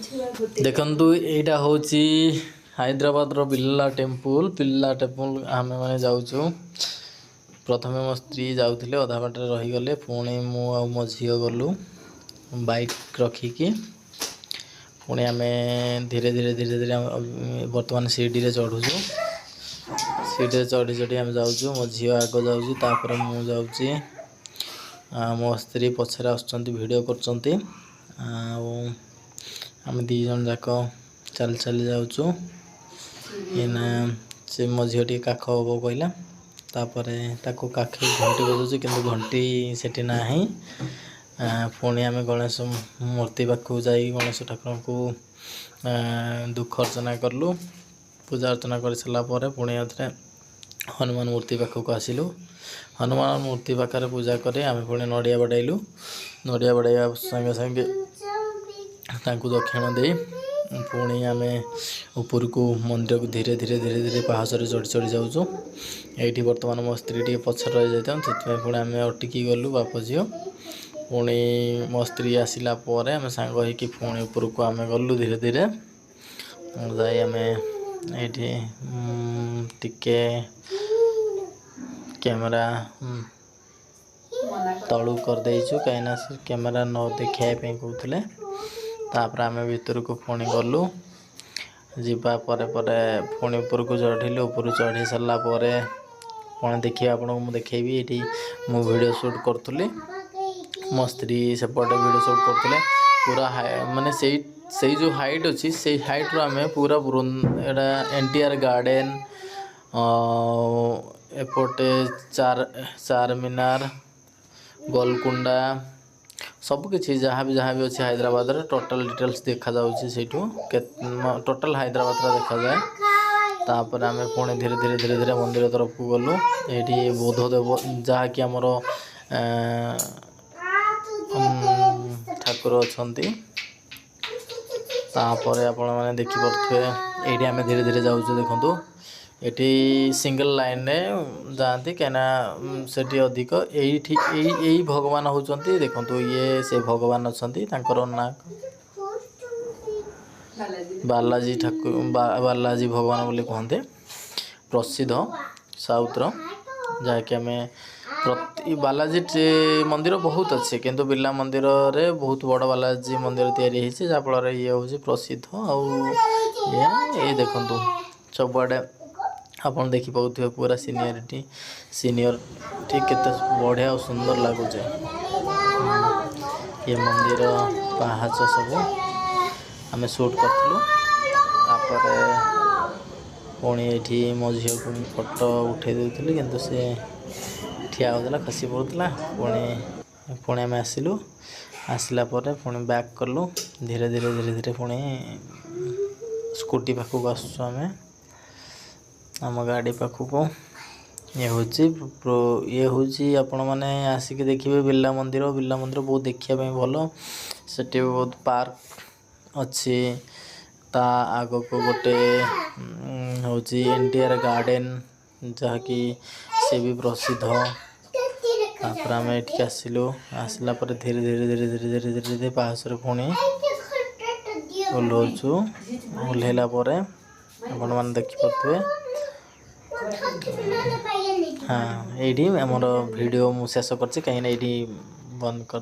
देखंतु एटा होची हैदराबाद रो बिरला टेम्पल आमे माने जाउछु। प्रथमे मो स्त्री जाउथिले अधा बाटे रही गले पुणी मु आ मो झियो गलु बाइक रखिकी पुणी आमे धीरे धीरे वर्तमान सीढ़ी रे चढ़ुछु। सीढ़ी रे चढ़ी चढ़ी आमे जाउछु। मो झियो आगो जाउछु तापर मु जाउची। मो स्त्री पछरे आछंती वीडियो करचंती आम दी जन जाक चल चल जाऊँ। एना से मो झीटी काख हम कहला ताको काखे घंटी बजाऊँ कि घंटी सेठी ना। पुणी आम गणेश मूर्ति पाखु जाई गणेश ठाकुर को दुख अर्चना कलु। पूजा अर्चना कर सारापर पुणी आउे हनुमान मूर्ति पाखक आसिलु। हनुमान मूर्ति पाखे पूजा कर आम पुणी नड़िया बाड़ाइलु। नड़िया बाड़ाइया संगे संगे तांकु दक्षिण दे पुणी आम ऊपर को मंदिर को धीरे धीरे धीरे धीरे पहाड़ चढ़ी चढ़ी जाऊँ। ये बर्तमान मो स्त्री टे पछर रही जाता पुणी आम अटिकी गलु बाप झील। पुणी मो स्त्री आसला आम सांग होकि पुणी ऊपर को आम गलु धीरे धीरे जाई आम ये टिके कैमरा तलू कर देचु कहीं कैमरा न देखापी कहते। तापर आम भीतर को पुणी गलु जीवा पुणी ऊपर को चढ़िलु। ऊपर चढ़ी सारा पुणी देखिए आपको मुझे देखेबी ये मु वीडियो शूट करूँ। मो स्त्री सेपटे वीडियो शूट करते पूरा माने से जो हाइट अच्छी से हाइट रो आम पूरा एटा एनटीआर गार्डन एपटे चार मीनार गोलकुंडा सबकि जहाँ भी अच्छे हैदराबाद रे टोटल डिटेल्स देखा जाउछि। सेठू टोटल हैदराबाद रा देखा जाए। तापर आम पुणी धीरे धीरे धीरे धीरे मंदिर तरफ को गलु। ये बुद्धदेव जहाँकि आमर ठाकुर अच्छी। तापर आपण मैंने देखिपे ये आम धीरे धीरे जाऊँ। देखो ये सिंगल लाइन रे जाती कहीं से अधिक यही भगवान होती। देखो ये से भगवान अच्छा ना बालाजी ठाकुर बालाजी भगवान बोली कहते प्रसिद्ध साउथ रो जहाँकि आम प्रति बालाजी मंदिर बहुत अच्छे किंतु बिरला मंदिर रे बहुत बड़ बालाजी मंदिर तैयारी होती जहाँफल ये हूँ प्रसिद्ध ये देखु सबुआड़े आप देखिपे पूरा सीनियर केते बढ़िया और सुंदर लगुच। ये मंदिर पहाच सब आम शूट करूँ। पुणी ये मो झील को फोटो उठे देती किंतु से ठिया होता खसी पड़ूला। पुणी आम आसिलु आसला पुणी बैक कलु धीरे धीरे धीरे धीरे पुणी स्कूटी पाखक आसुँ आम गाड़ी पाखक। ये हूँ आपण मैंने आसिक देखिए बिरला मंदिर बहुत देखापी भल से बहुत पार्क अच्छी। ता आग को गोटे हूँ एनटीआर गार्डन जहाँकि से भी प्रसिद्ध। तापर आम ये आसिलु आसला धीरे धीरे धीरे धीरे धीरे धीरे धीरे पहाड़ पुणी ओह्लौचु। ओह्लैला आपण मैंने देखिपे हाँ ये आमर वीडियो मु शेष कर कहीं बंद कर।